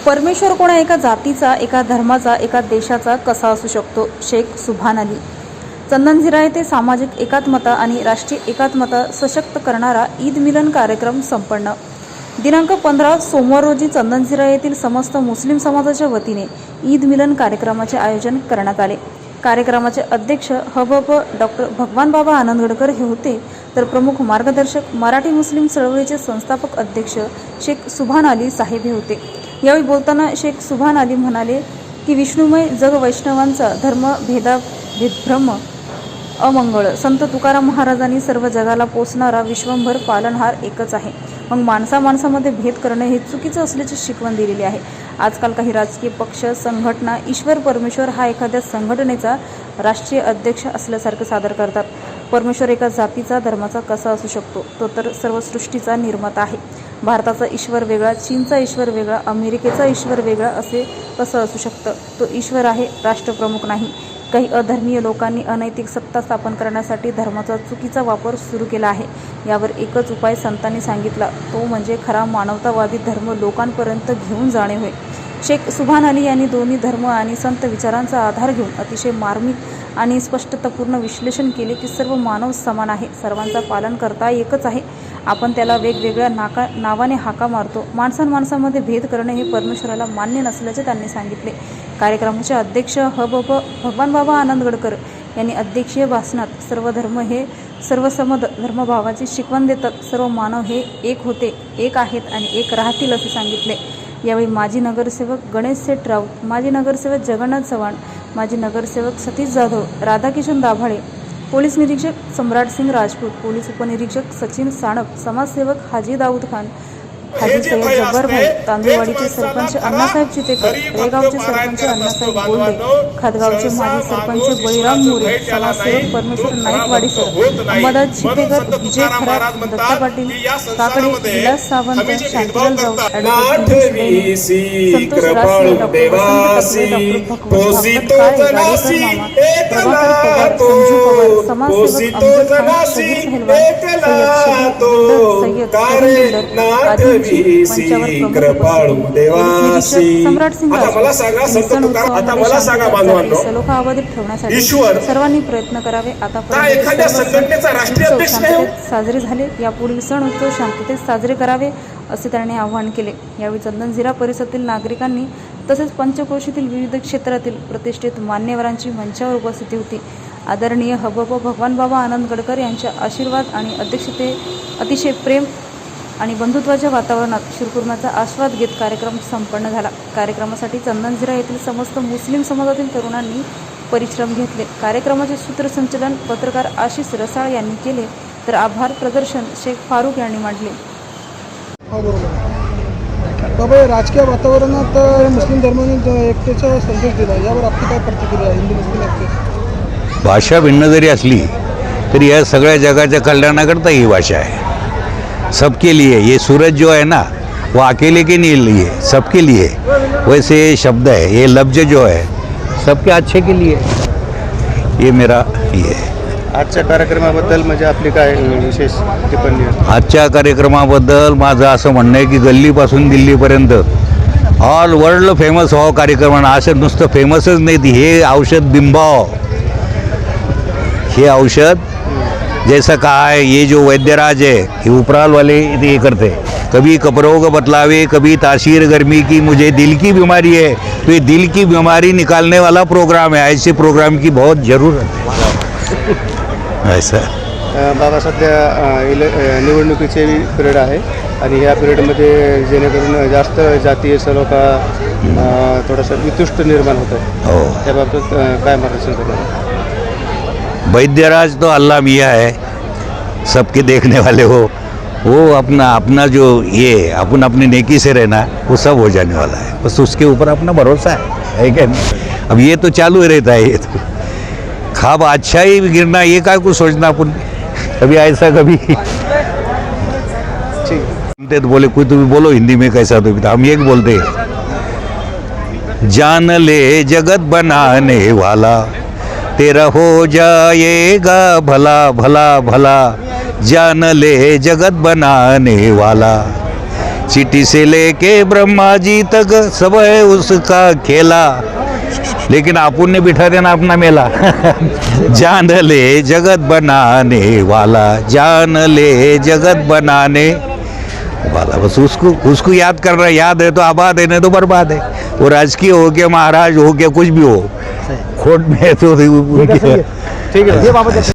परमेश्वर कोणा एका जातीचा, एका धर्माचा, एका देशाचा कसा असू शकतो? शेख सुभान अली. चंदनझिरा येथे सामाजिक एकात्मता आणि राष्ट्रीय एकात्मता सशक्त करणारा ईद मिलन कार्यक्रम संपन्न. दिनांक 15 सोमवार रोजी चंदनझिरा येथील समस्त मुस्लिम समाजाच्या वतीने ईद मिलन कार्यक्रमाचे आयोजन करण्यात आले. कार्यक्रमाचे अध्यक्ष हबब डॉक्टर भगवान बाबा आनंदगडकर हे होते, तर प्रमुख मार्गदर्शक मराठी मुस्लिम चळवळीचे संस्थापक अध्यक्ष शेख सुभान अली साहेब हे होते. यावेळी बोलताना शेख सुभान अली म्हणाले की विष्णुमय जग वैष्णवांचा धर्म भेदभ्रम अमंगळ संत तुकाराम महाराजांनी सर्व जगाला पोचणारा विश्वंभर पालनहार एकच आहे. मग माणसामध्ये भेद करणे हे चुकीचं असल्याची शिकवण दिलेली आहे. आजकाल काही राजकीय पक्ष, संघटना ईश्वर परमेश्वर हा एखाद्या संघटनेचा राष्ट्रीय अध्यक्ष असल्यासारखं सादर करतात. परमेश्वर एका जातीचा, धर्माचा कसा असू शकतो? तो तर सर्व सृष्टीचा निर्माता आहे. भारताचा ईश्वर वेगळा, चीनचा ईश्वर वेगळा, अमेरिकेचा ईश्वर वेगळा असे कसं असू शकतं? तो ईश्वर आहे, राष्ट्रप्रमुख नाही. काही अधर्मीय लोकांनी अनैतिक सत्ता स्थापन करण्यासाठी धर्माचा चुकीचा वापर सुरू केला आहे. यावर एकच उपाय संतांनी सांगितला, तो म्हणजे खरा मानवतावादी धर्म लोकांपर्यंत घेऊन जाणे होय. शेख सुभान अली यांनी दोन्ही धर्म आणि संत विचारांचा आधार घेऊन अतिशय मार्मिक आणि स्पष्टतापूर्ण विश्लेषण केले की सर्व मानव समान आहे, सर्वांचा पालनकर्ता एकच आहे. आपण त्याला वेगवेगळ्या नावाने हाका मारतो. माणसांमध्ये भेद करणे हे परमेश्वराला मान्य नसल्याचे त्यांनी सांगितले. कार्यक्रमाचे अध्यक्ष हबब भगवान बाबा आनंदगडकर यांनी अध्यक्षीय भाषणात सर्व धर्म हे सर्वसम धर्मभावाची शिकवण देतात. सर्व मानव हे एक होते, एक आहेत आणि एक राहतील असे सांगितले. यावेळी माजी नगरसेवक गणेश सेठ राऊत, माजी नगरसेवक जगन्नाथ चव्हाण, माजी नगरसेवक सतीश जाधव, राधाकिशन दाभाडे, पोलीस निरीक्षक सम्राटसिंग राजपूत, पोलीस उपनिरीक्षक सचिन साणप, समाजसेवक हाजी दाऊद खान, हाजी सय्यद जब्बार भाई, तांदूळवाडीचे सरपंच अण्णासाहेब चितेकर, रेगावचे सरपंच अण्णासाहेब गोंडे, खदगावचे माजी सरपंच बळीराम मोरे, समाजसेवक परमेश्वर नाईकवाडीकर, अंबादास चितेकर, विजय खरात, दत्ता पाटील, काकडे, विलास सावंत, शांतीलाल राऊत, ॲडव्होकेट संतोष रासने, डॉक्टर वसंत तकले, डॉक्टर भगवत काळे, राजेकर मामा, प्रभाकर पवार, संजू पवार, समाजसेवक अमजद खान, शहीद पहलवान, सय्यद करीम आदी कृपाळू देवासी. सम्राटसिंग सलोखा अबाधित ठेवण्यासाठी सर्वांनी प्रयत्न करावे. आतापर्यंत शांततेत साजरे झाले, यापुढील सण उत्सव शांततेत साजरे करावे असे त्यांनी आवाहन केले. यावेळी चंदनझिरा परिसरातील नागरिकांनी तसेच पंचक्रोशीतील विविध क्षेत्रातील प्रतिष्ठित मान्यवरांची मंचावर उपस्थिती होती. आदरणीय हबब भगवान बाबा आनंदगडकर यांच्या आशीर्वाद आणि अध्यक्षते अतिशय प्रेम आणि बंधुत्वाच्या वातावरणात शिरकुर्म्याचा आस्वाद घेत कार्यक्रम संपन्न झाला. कार्यक्रमासाठी चंदनझिरा येथील समस्त मुस्लिम समाजातील तरुणांनी परिश्रम घेतले. कार्यक्रमाचे सूत्रसंचालन पत्रकार आशिष रसाळ यांनी केले, तर आभार प्रदर्शन शेख फारूक यांनी मांडले. बाबा, राजकीय वातावरणात मुस्लिम धर्माने एकतेचा संदेश दिला, यावर आपली काय प्रतिक्रिया आहे? हिंदू मुस्लिम एकते, भाषा भिन्न जरी असली तरी या सगळ्या जगाच्या कल्याणाकरता ही भाषा है, सबके लिए. ये सूरज जो है ना, वो अकेले के नहीं लिए, सबके लिए. वैसे ये शब्द है, ये लफ्ज जो है सबके अच्छे के लिए. ये मेरा ये है. आजच्या कार्यक्रमाबद्दल म्हणजे आपली काय विशेष टिप्पणी आहे? आजच्या कार्यक्रमाबद्दल माझं असं म्हणणं आहे की गल्लीपासून दिल्लीपर्यंत ऑल वर्ल्ड फेमस व्हावं कार्यक्रम. असं नुसतं फेमसच नाही, हे औषध बिंबाव, हे औषध जैसा कहा है, ये जो वैद्यराज है ये उपराल वाले ये करते, कभी कपड़ों को बतलावे, कभी तासीर गर्मी की, मुझे दिल की बीमारी है, तो ये दिल की बीमारी निकालने वाला प्रोग्राम है. ऐसे प्रोग्राम की बहुत ज़रूरत है. ऐसा बाबा, सध्या निवडणुकीचे पिरियड आहे आणि या पिरियडमध्ये जेणेकरून जास्त जातीय सलोखा थोडासा वितुष्ट निर्माण होतं, हो. त्याबाबत काय मार्गदर्शन करणार? वैद्यराज तो अल्लाह मियाँ है, सबके देखने वाले वो अपना जो ये अपन अपनी नेकी से रहना, वो सब हो जाने वाला है. बस उसके ऊपर अपना भरोसा है क्या? अब ये तो चालू ही रहता है. ये तो खाब अच्छा ही गिरना, ये काय कुछ सोचना अपन, कभी ऐसा कभी ठीक तो बोले कोई, तुम्हें बोलो हिंदी में कैसा, तो हम एक बोलते जान ले जगत बनाने वाला, तेरा हो जाएगा भला भला भला, जान ले जगत बनाने वाला, चीटी से लेके ब्रह्मा जी तक सब है उसका खेला, लेकिन अपुन ने बिठा देना अपना मेला। जान ले जगत बनाने वाला, जान ले जगत बनाने वाला, बस उसको याद करना। याद है तो आबाद है, नहीं तो बर्बाद है। वो राजकीय हो के महाराज हो के कुछ भी हो, खोट में है तो ठीक है